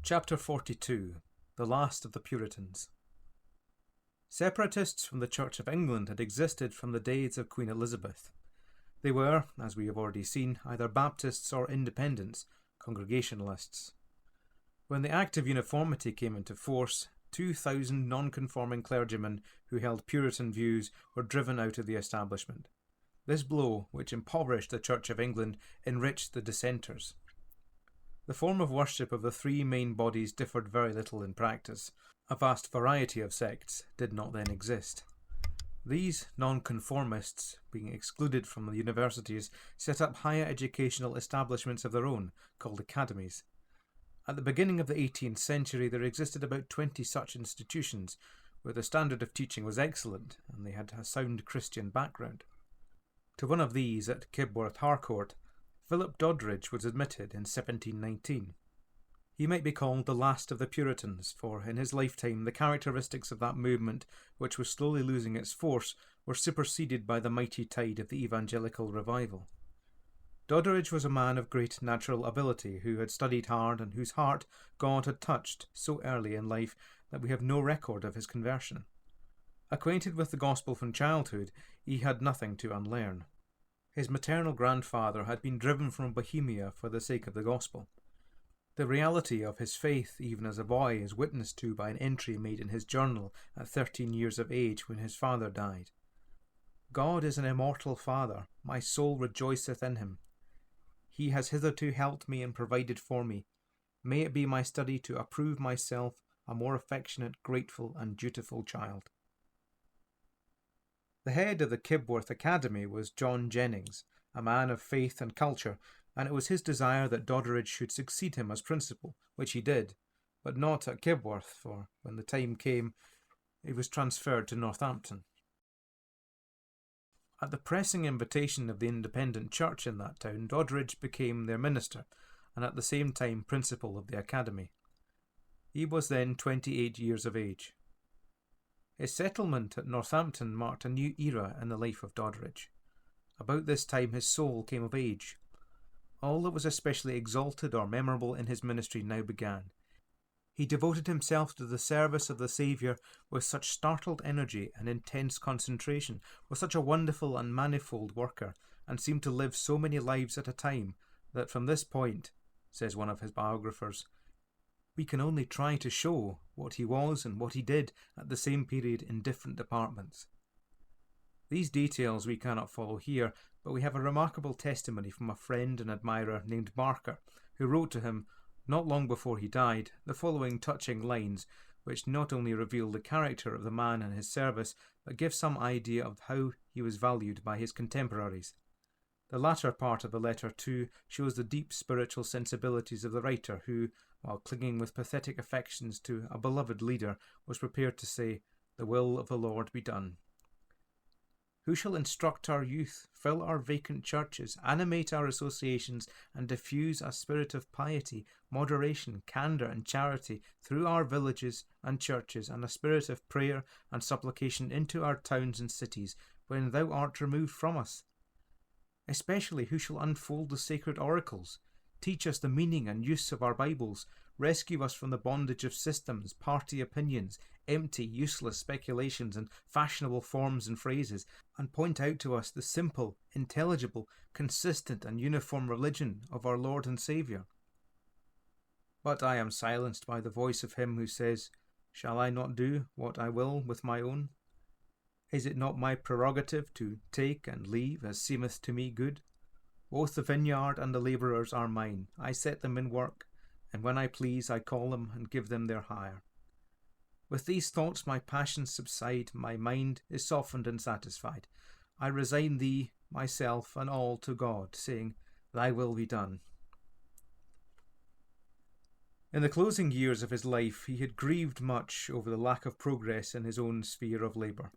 Chapter 42. The Last of the Puritans. Separatists from the Church of England had existed from the days of Queen Elizabeth. They were, as we have already seen, either Baptists or Independents, Congregationalists. When the Act of Uniformity came into force, 2,000 non-conforming clergymen who held Puritan views were driven out of the establishment. This blow, which impoverished the Church of England, enriched the dissenters. The form of worship of the three main bodies differed very little in practice. A vast variety of sects did not then exist. These nonconformists, being excluded from the universities, set up higher educational establishments of their own, called academies. At the beginning of the 18th century there existed about 20 such institutions, where the standard of teaching was excellent and they had a sound Christian background. To one of these, at Kibworth Harcourt, Philip Doddridge was admitted in 1719. He might be called the last of the Puritans, for in his lifetime the characteristics of that movement, which was slowly losing its force, were superseded by the mighty tide of the evangelical revival. Doddridge was a man of great natural ability, who had studied hard and whose heart God had touched so early in life that we have no record of his conversion. Acquainted with the gospel from childhood, he had nothing to unlearn. His maternal grandfather had been driven from Bohemia for the sake of the gospel. The reality of his faith, even as a boy, is witnessed to by an entry made in his journal at 13 years of age when his father died. God is an immortal Father, my soul rejoiceth in him. He has hitherto helped me and provided for me. May it be my study to approve myself a more affectionate, grateful, and dutiful child. The head of the Kibworth Academy was John Jennings, a man of faith and culture, and it was his desire that Doddridge should succeed him as principal, which he did, but not at Kibworth, for when the time came, he was transferred to Northampton. At the pressing invitation of the independent church in that town, Doddridge became their minister, and at the same time principal of the academy. He was then 28 years of age. His settlement at Northampton marked a new era in the life of Doddridge. About this time his soul came of age. All that was especially exalted or memorable in his ministry now began. He devoted himself to the service of the Saviour with such startled energy and intense concentration, was such a wonderful and manifold worker, and seemed to live so many lives at a time, that from this point, says one of his biographers, we can only try to show what he was and what he did at the same period in different departments. These details we cannot follow here, but we have a remarkable testimony from a friend and admirer named Barker, who wrote to him, not long before he died, the following touching lines, which not only reveal the character of the man and his service, but give some idea of how he was valued by his contemporaries. The latter part of the letter, too, shows the deep spiritual sensibilities of the writer who, while clinging with pathetic affections to a beloved leader, was prepared to say, "The will of the Lord be done." Who shall instruct our youth, fill our vacant churches, animate our associations, and diffuse a spirit of piety, moderation, candour, and charity through our villages and churches, and a spirit of prayer and supplication into our towns and cities, when thou art removed from us? Especially who shall unfold the sacred oracles, teach us the meaning and use of our Bibles, rescue us from the bondage of systems, party opinions, empty, useless speculations and fashionable forms and phrases, and point out to us the simple, intelligible, consistent and uniform religion of our Lord and Saviour? But I am silenced by the voice of him who says, "Shall I not do what I will with my own? Is it not my prerogative to take and leave as seemeth to me good? Both the vineyard and the labourers are mine. I set them in work, and when I please I call them and give them their hire. With these thoughts my passions subside, my mind is softened and satisfied. I resign thee, myself, and all to God, saying, Thy will be done." In the closing years of his life he had grieved much over the lack of progress in his own sphere of labour.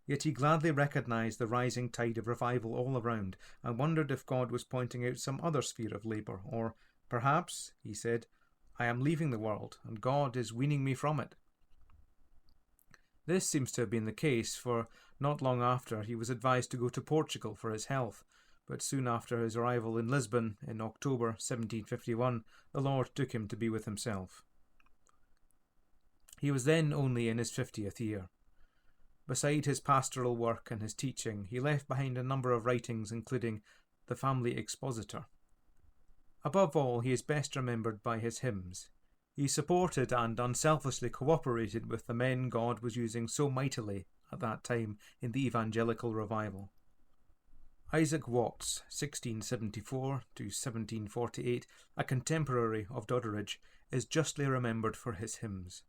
Yet he gladly recognised the rising tide of revival all around, and wondered if God was pointing out some other sphere of labour, or perhaps, he said, I am leaving the world, and God is weaning me from it. This seems to have been the case, for not long after he was advised to go to Portugal for his health, but soon after his arrival in Lisbon in October 1751, the Lord took him to be with himself. He was then only in his 50th year. Beside his pastoral work and his teaching, he left behind a number of writings, including The Family Expositor. Above all, he is best remembered by his hymns. He supported and unselfishly cooperated with the men God was using so mightily at that time in the evangelical revival. Isaac Watts, 1674 to 1748, a contemporary of Doddridge, is justly remembered for his hymns.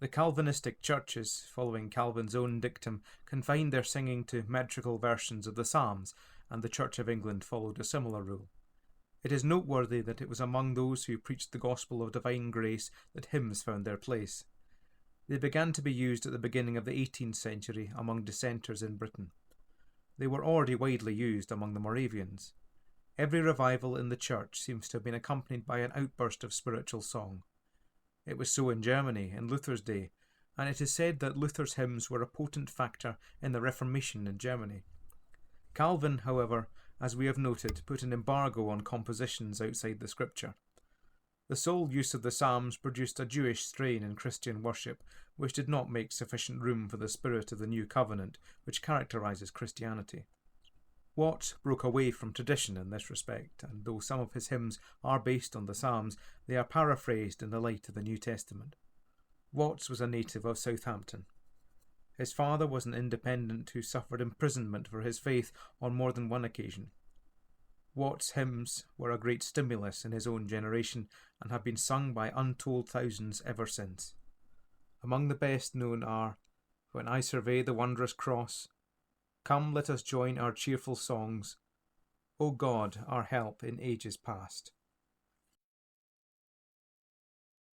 The Calvinistic churches, following Calvin's own dictum, confined their singing to metrical versions of the Psalms, and the Church of England followed a similar rule. It is noteworthy that it was among those who preached the gospel of divine grace that hymns found their place. They began to be used at the beginning of the 18th century among dissenters in Britain. They were already widely used among the Moravians. Every revival in the church seems to have been accompanied by an outburst of spiritual song. It was so in Germany in Luther's day, and it is said that Luther's hymns were a potent factor in the Reformation in Germany. Calvin, however, as we have noted, put an embargo on compositions outside the Scripture. The sole use of the Psalms produced a Jewish strain in Christian worship, which did not make sufficient room for the spirit of the New Covenant, which characterizes Christianity. Watts broke away from tradition in this respect, and though some of his hymns are based on the Psalms, they are paraphrased in the light of the New Testament. Watts was a native of Southampton. His father was an independent who suffered imprisonment for his faith on more than one occasion. Watts' hymns were a great stimulus in his own generation and have been sung by untold thousands ever since. Among the best known are When I Survey the Wondrous Cross, Come, let us join our cheerful songs, O God, our help in ages past.